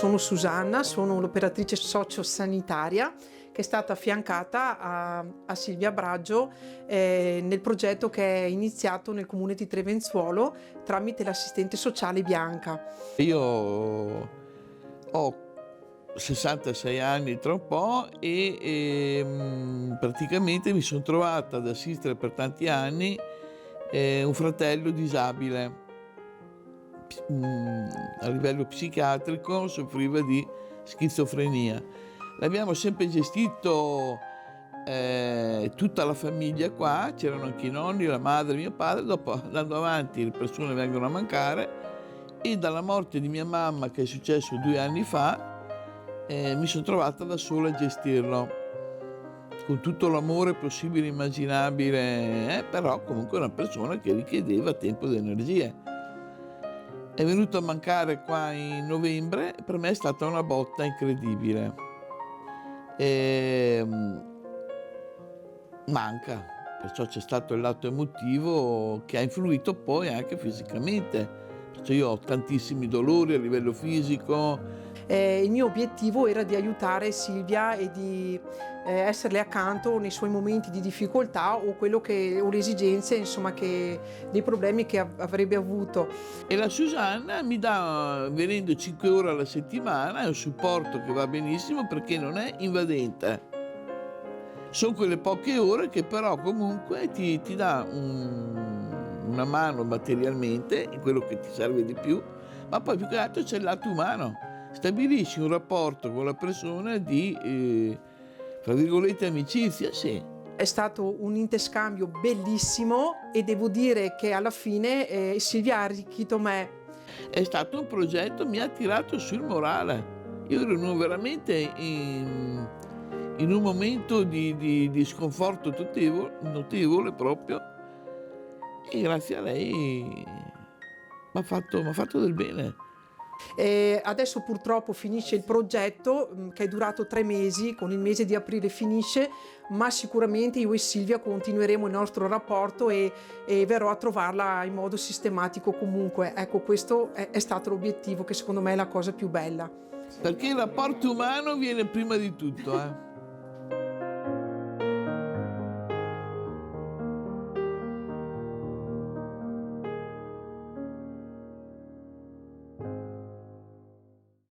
Sono Susanna, sono l'operatrice sociosanitaria che è stata affiancata a Silvia Braggio nel progetto che è iniziato nel comune di Trevenzuolo tramite l'assistente sociale Bianca. Io ho 66 anni tra un po' praticamente mi son trovata ad assistere per tanti anni un fratello disabile. A livello psichiatrico soffriva di schizofrenia. L'abbiamo sempre gestito tutta la famiglia qua, c'erano anche i nonni, la madre, mio padre, dopo andando avanti le persone vengono a mancare e dalla morte di mia mamma, che è successo 2 anni fa, mi son trovata da sola a gestirlo, con tutto l'amore possibile e immaginabile, però comunque una persona che richiedeva tempo ed energie. È venuto a mancare qua in novembre e per me è stata una botta incredibile. Manca, perciò c'è stato il lato emotivo che ha influito poi anche fisicamente. Perciò io ho tantissimi dolori a livello fisico. Il mio obiettivo era di aiutare Silvia e di esserle accanto nei suoi momenti di difficoltà o le esigenze, insomma, dei problemi che avrebbe avuto. E la Susanna mi dà, venendo 5 ore alla settimana, è un supporto che va benissimo perché non è invadente. Son quelle poche ore che però comunque ti dà una mano materialmente in quello che ti serve di più, ma poi più che altro c'è il lato umano. Stabilisci un rapporto con la persona di, fra virgolette, "amicizia", sì. È stato un interscambio bellissimo e devo dire che alla fine Silvia ha arricchito me. È stato un progetto, mi ha tirato sul morale. Io ero veramente in un momento di sconforto notevole proprio, e grazie a lei m'ha fatto del bene. Adesso purtroppo finisce il progetto, che è durato 3 mesi, con il mese di aprile finisce, ma sicuramente io e Silvia continueremo il nostro rapporto e verrò a trovarla in modo sistematico comunque. Ecco, questo è stato l'obiettivo, che secondo me è la cosa più bella. Perché il rapporto umano viene prima di tutto, eh.